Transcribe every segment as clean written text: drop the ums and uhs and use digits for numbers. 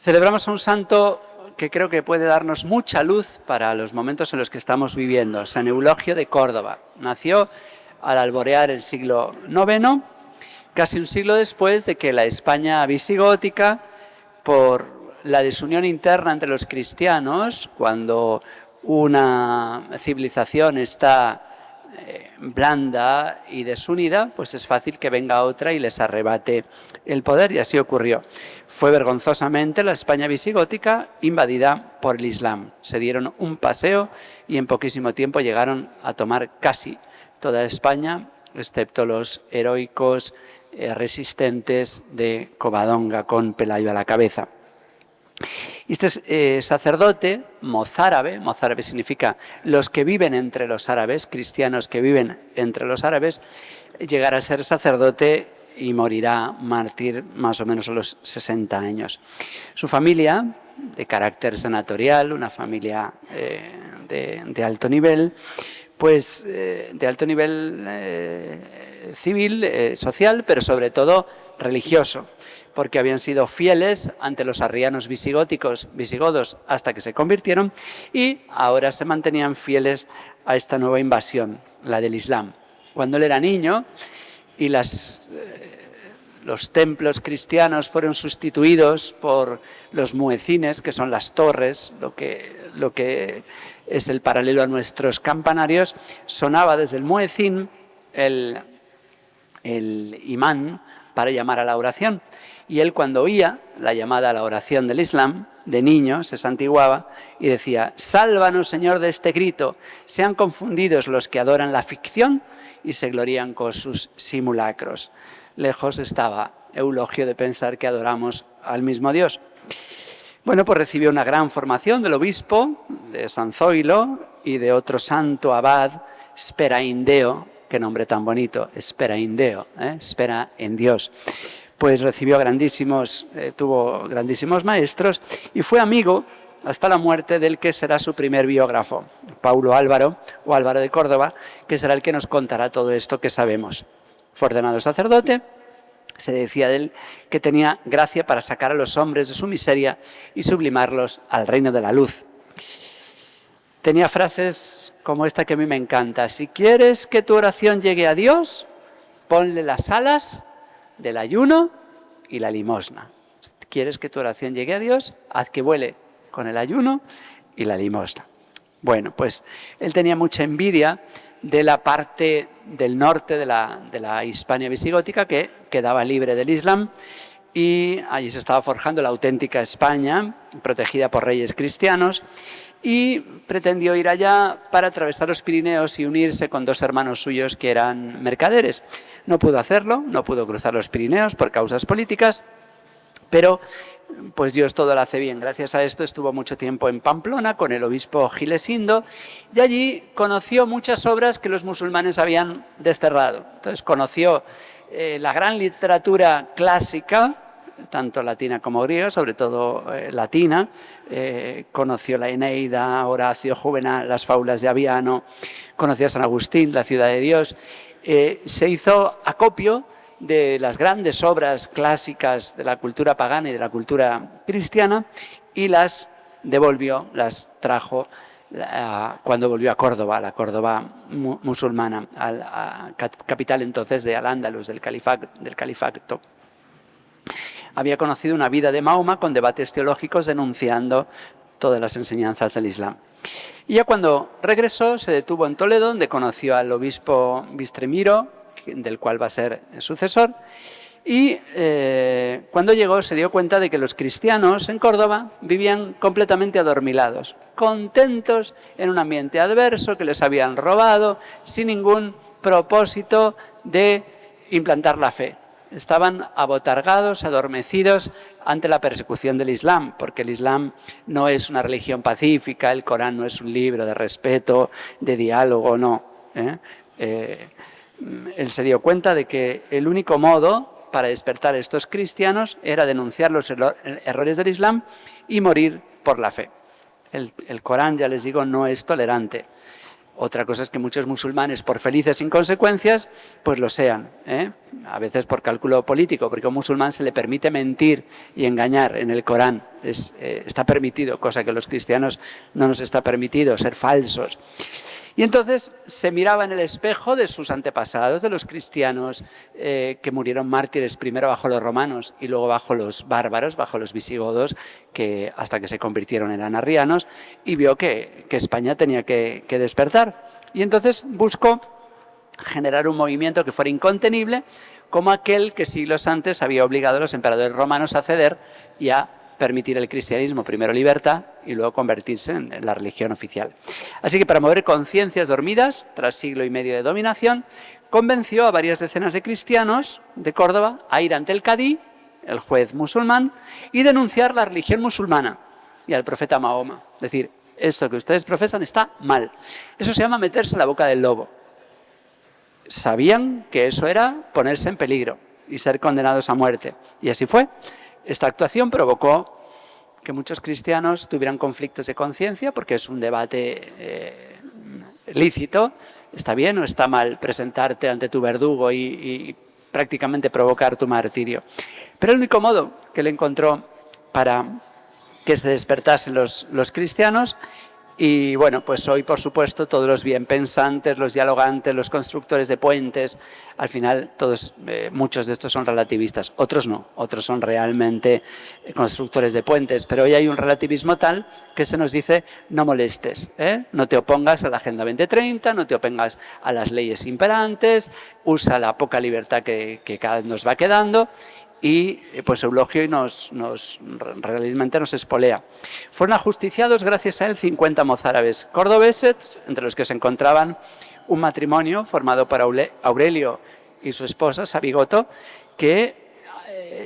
Celebramos a un santo que creo que puede darnos mucha luz para los momentos en los que estamos viviendo. San Eulogio de Córdoba. Nació al alborear el siglo IX, casi un siglo después de que la España visigótica, por la desunión interna entre los cristianos, cuando una civilización está blanda y desunida, pues es fácil que venga otra y les arrebate el poder, y así ocurrió. Fue vergonzosamente la España visigótica invadida por el Islam. Se dieron un paseo y en poquísimo tiempo llegaron a tomar casi toda España, excepto los heroicos resistentes de Covadonga con Pelayo a la cabeza. Y este sacerdote mozárabe significa los que viven entre los árabes, cristianos que viven entre los árabes, llegará a ser sacerdote y morirá mártir más o menos a los 60 años. Su familia, de carácter senatorial, una familia de alto nivel, pues de alto nivel civil, social, pero sobre todo religioso, porque habían sido fieles ante los arrianos visigodos hasta que se convirtieron, y ahora se mantenían fieles a esta nueva invasión, la del Islam. Cuando él era niño y los templos cristianos fueron sustituidos por los muecines, que son las torres, lo que es el paralelo a nuestros campanarios, sonaba desde el muecín el imán para llamar a la oración. Y él, cuando oía la llamada a la oración del Islam, de niño se santiguaba y decía: «Sálvanos, Señor, de este grito. Sean confundidos los que adoran la ficción y se glorían con sus simulacros». Lejos estaba Eulogio de pensar que adoramos al mismo Dios. Bueno, pues recibió una gran formación del obispo de San Zoilo y de otro santo abad, Esperaindeo, qué nombre tan bonito, Esperaindeo, espera en Dios. Pues tuvo grandísimos maestros y fue amigo hasta la muerte del que será su primer biógrafo, Paulo Álvaro, o Álvaro de Córdoba, que será el que nos contará todo esto que sabemos. Fue ordenado sacerdote. Se decía de él que tenía gracia para sacar a los hombres de su miseria y sublimarlos al reino de la luz. Tenía frases como esta que a mí me encanta: si quieres que tu oración llegue a Dios, ponle las alas del ayuno y la limosna. Si quieres que tu oración llegue a Dios, haz que vuele con el ayuno y la limosna. Bueno, pues él tenía mucha envidia de la parte del norte de la Hispania visigótica que quedaba libre del Islam, y allí se estaba forjando la auténtica España, protegida por reyes cristianos, y pretendió ir allá para atravesar los Pirineos y unirse con dos hermanos suyos que eran mercaderes. No pudo hacerlo, no pudo cruzar los Pirineos por causas políticas, pero pues Dios todo lo hace bien. Gracias a esto estuvo mucho tiempo en Pamplona con el obispo Gilesindo, y allí conoció muchas obras que los musulmanes habían desterrado. Entonces conoció la gran literatura clásica, tanto latina como griega, sobre todo latina. Conoció la Eneida, Horacio, Juvenal, las fábulas de Aviano, conoció a San Agustín, la ciudad de Dios. Se hizo acopio de las grandes obras clásicas de la cultura pagana y de la cultura cristiana y las devolvió, las trajo cuando volvió a Córdoba, la Córdoba musulmana, a la capital entonces de Al-Ándalus, del califato. Había conocido una vida de Mahoma con debates teológicos denunciando todas las enseñanzas del Islam. Y ya cuando regresó se detuvo en Toledo, donde conoció al obispo Bistremiro, del cual va a ser sucesor, y cuando llegó se dio cuenta de que los cristianos en Córdoba vivían completamente adormilados, contentos en un ambiente adverso que les habían robado, sin ningún propósito de implantar la fe. Estaban abotargados, adormecidos ante la persecución del Islam, porque el Islam no es una religión pacífica, el Corán no es un libro de respeto, de diálogo, no. Él se dio cuenta de que el único modo para despertar a estos cristianos era denunciar los errores del Islam y morir por la fe. El Corán, ya les digo, no es tolerante. Otra cosa es que muchos musulmanes, por felices inconsecuencias, pues lo sean, ¿eh? A veces por cálculo político, porque a un musulmán se le permite mentir y engañar en el Corán. Está permitido, cosa que a los cristianos no nos está permitido, ser falsos. Y entonces se miraba en el espejo de sus antepasados, de los cristianos que murieron mártires primero bajo los romanos y luego bajo los bárbaros, bajo los visigodos, que hasta que se convirtieron en arrianos, y vio que España tenía que despertar. Y entonces buscó generar un movimiento que fuera incontenible, como aquel que siglos antes había obligado a los emperadores romanos a ceder y a permitir el cristianismo, primero libertad y luego convertirse en la religión oficial. Así que para mover conciencias dormidas, tras siglo y medio de dominación, convenció a varias decenas de cristianos de Córdoba a ir ante el cadí, el juez musulmán, y denunciar la religión musulmana y al profeta Mahoma. Es decir, esto que ustedes profesan está mal. Eso se llama meterse en la boca del lobo. Sabían que eso era ponerse en peligro y ser condenados a muerte. Y así fue. Esta actuación provocó que muchos cristianos tuvieran conflictos de conciencia, porque es un debate lícito. ¿Está bien o está mal presentarte ante tu verdugo y prácticamente provocar tu martirio? Pero el único modo que le encontró para que se despertasen los cristianos. Y bueno, pues hoy, por supuesto, todos los bienpensantes, los dialogantes, los constructores de puentes, al final todos, muchos de estos son relativistas, otros no, otros son realmente constructores de puentes, pero hoy hay un relativismo tal que se nos dice no molestes, no te opongas a la Agenda 2030, no te opongas a las leyes imperantes, usa la poca libertad que cada vez nos va quedando. Y pues Eulogio realmente nos espolea. Fueron ajusticiados gracias a él 50 mozárabes cordobeses, entre los que se encontraban un matrimonio formado por Aurelio y su esposa Sabigoto, que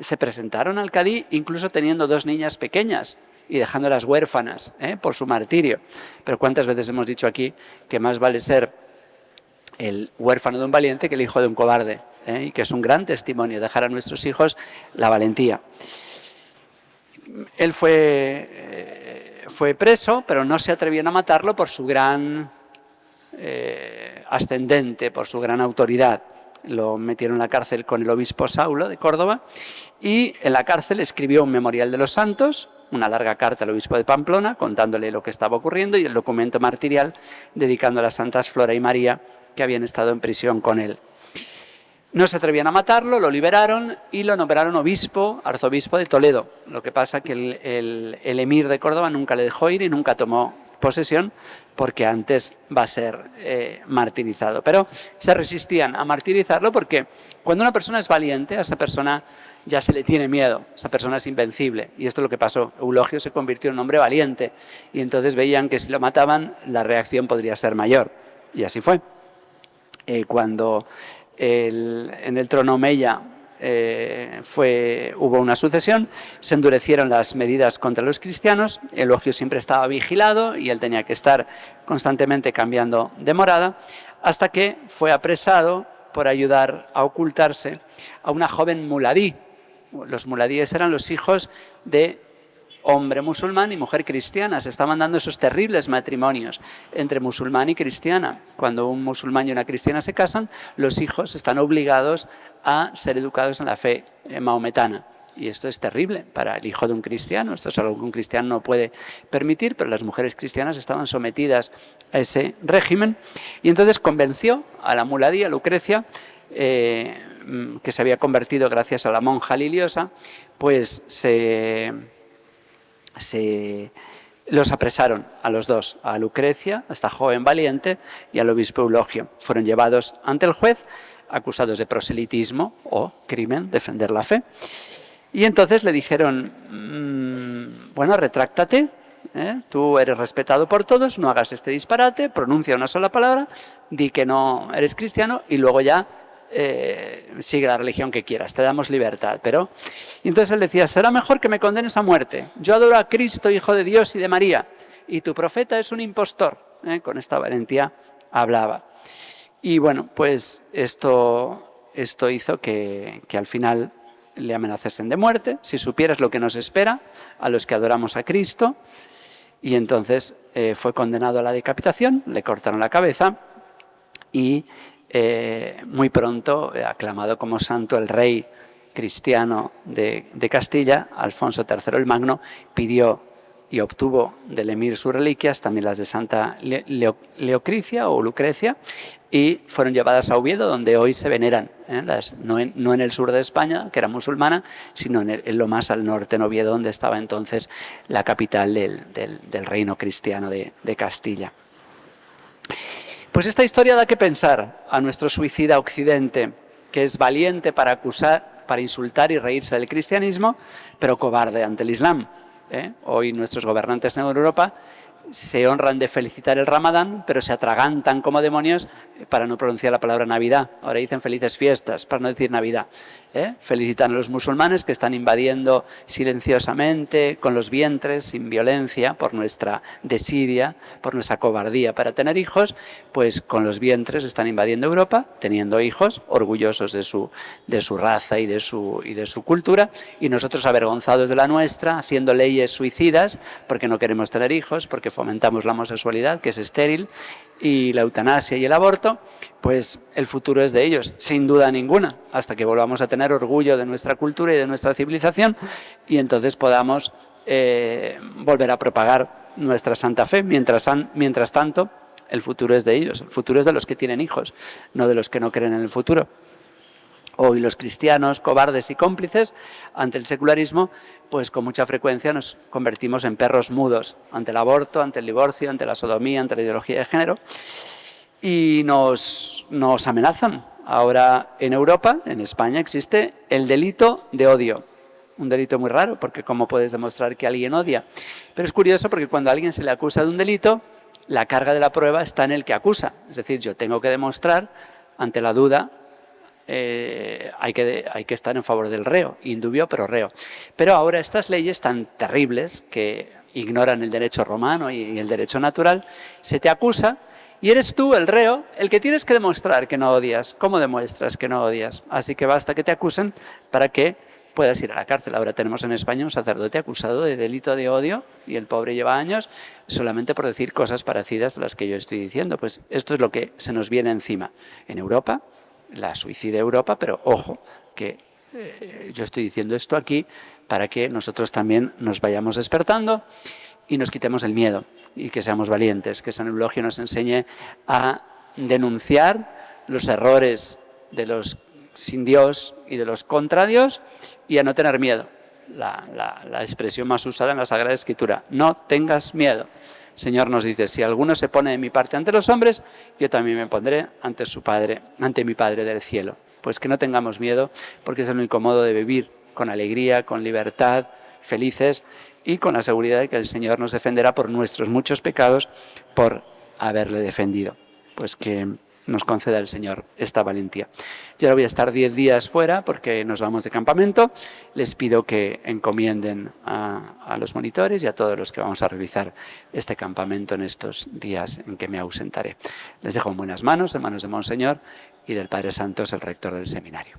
se presentaron al cadí incluso teniendo 2 niñas pequeñas y dejándolas huérfanas por su martirio. Pero ¿cuántas veces hemos dicho aquí que más vale ser el huérfano de un valiente que el hijo de un cobarde? Y que es un gran testimonio, dejar a nuestros hijos la valentía. Él fue preso, pero no se atrevieron a matarlo por su gran ascendente, por su gran autoridad. Lo metieron en la cárcel con el obispo Saulo de Córdoba y en la cárcel escribió un memorial de los santos, una larga carta al obispo de Pamplona contándole lo que estaba ocurriendo y el documento martirial dedicando a las santas Flora y María que habían estado en prisión con él. No se atrevían a matarlo, lo liberaron y lo nombraron obispo, arzobispo de Toledo. Lo que pasa que el emir de Córdoba nunca le dejó ir y nunca tomó posesión porque antes va a ser martirizado. Pero se resistían a martirizarlo porque cuando una persona es valiente, a esa persona ya se le tiene miedo, esa persona es invencible. Y esto es lo que pasó. Eulogio se convirtió en un hombre valiente y entonces veían que si lo mataban la reacción podría ser mayor. Y así fue. Cuando en el trono Omeya hubo una sucesión, se endurecieron las medidas contra los cristianos, Eulogio siempre estaba vigilado y él tenía que estar constantemente cambiando de morada, hasta que fue apresado por ayudar a ocultarse a una joven muladí. Los muladíes eran los hijos de hombre musulmán y mujer cristiana. Se estaban dando esos terribles matrimonios entre musulmán y cristiana. Cuando un musulmán y una cristiana se casan, los hijos están obligados a ser educados en la fe mahometana. Y esto es terrible para el hijo de un cristiano. Esto es algo que un cristiano no puede permitir, pero las mujeres cristianas estaban sometidas a ese régimen. Y entonces convenció a la muladí, a Lucrecia, que se había convertido gracias a la monja Liliosa, pues los apresaron a los dos, a Lucrecia, a esta joven valiente, y al obispo Eulogio. Fueron llevados ante el juez, acusados de proselitismo o crimen, defender la fe. Y entonces le dijeron, bueno, retráctate, tú eres respetado por todos, no hagas este disparate, pronuncia una sola palabra, di que no eres cristiano y luego ya sigue la religión que quieras, te damos libertad. Pero y entonces él decía, será mejor que me condenes a muerte. Yo adoro a Cristo, Hijo de Dios y de María, y tu profeta es un impostor. Con esta valentía hablaba. Y bueno, pues esto hizo que al final le amenazasen de muerte. Si supieras lo que nos espera a los que adoramos a Cristo. y entonces fue condenado a la decapitación, le cortaron la cabeza y muy pronto, aclamado como santo, el rey cristiano de Castilla, Alfonso III el Magno, pidió y obtuvo del emir sus reliquias, también las de Santa Leocricia o Lucrecia, y fueron llevadas a Oviedo, donde hoy se veneran, no en el sur de España, que era musulmana, sino en lo más al norte, en Oviedo, donde estaba entonces la capital del reino cristiano de Castilla. Pues esta historia da que pensar a nuestro suicida occidente, que es valiente para acusar, para insultar y reírse del cristianismo, pero cobarde ante el Islam. Hoy nuestros gobernantes en Europa se honran de felicitar el Ramadán, pero se atragantan como demonios para no pronunciar la palabra Navidad. Ahora dicen felices fiestas, para no decir Navidad. Felicitan a los musulmanes que están invadiendo silenciosamente, con los vientres, sin violencia, por nuestra desidia, por nuestra cobardía para tener hijos, pues con los vientres están invadiendo Europa, teniendo hijos, orgullosos de su raza y de su cultura, y nosotros avergonzados de la nuestra, haciendo leyes suicidas, porque no queremos tener hijos, porque fomentamos la homosexualidad, que es estéril, y la eutanasia y el aborto. Pues el futuro es de ellos, sin duda ninguna, hasta que volvamos a tener orgullo de nuestra cultura y de nuestra civilización, y entonces podamos volver a propagar nuestra santa fe. Mientras tanto, el futuro es de ellos, el futuro es de los que tienen hijos, no de los que no creen en el futuro. Hoy los cristianos, cobardes y cómplices ante el secularismo, pues con mucha frecuencia nos convertimos en perros mudos ante el aborto, ante el divorcio, ante la sodomía, ante la ideología de género, y nos amenazan. Ahora en Europa, en España, existe el delito de odio. Un delito muy raro, porque ¿cómo puedes demostrar que alguien odia? Pero es curioso porque cuando a alguien se le acusa de un delito, la carga de la prueba está en el que acusa. Es decir, yo tengo que demostrar, ante la duda, hay que estar en favor del reo, indubio pero reo. Pero ahora estas leyes tan terribles que ignoran el derecho romano y el derecho natural, se te acusa y eres tú, el reo, el que tienes que demostrar que no odias. ¿Cómo demuestras que no odias? Así que basta que te acusen para que puedas ir a la cárcel. Ahora tenemos en España un sacerdote acusado de delito de odio y el pobre lleva años solamente por decir cosas parecidas a las que yo estoy diciendo. Pues esto es lo que se nos viene encima en Europa, la suicida Europa, pero ojo, que yo estoy diciendo esto aquí para que nosotros también nos vayamos despertando y nos quitemos el miedo y que seamos valientes, que San Eulogio nos enseñe a denunciar los errores de los sin Dios y de los contra Dios y a no tener miedo. La expresión más usada en la Sagrada Escritura, no tengas miedo. El Señor nos dice, si alguno se pone de mi parte ante los hombres, yo también me pondré ante mi Padre del cielo. Pues que no tengamos miedo, porque es el único modo de vivir con alegría, con libertad, felices y con la seguridad de que el Señor nos defenderá por nuestros muchos pecados, por haberle defendido. Pues que nos conceda el Señor esta valentía. Yo ahora voy a estar 10 días fuera porque nos vamos de campamento. Les pido que encomienden a los monitores y a todos los que vamos a realizar este campamento en estos días en que me ausentaré. Les dejo en buenas manos, en manos de Monseñor y del Padre Santos, el rector del seminario.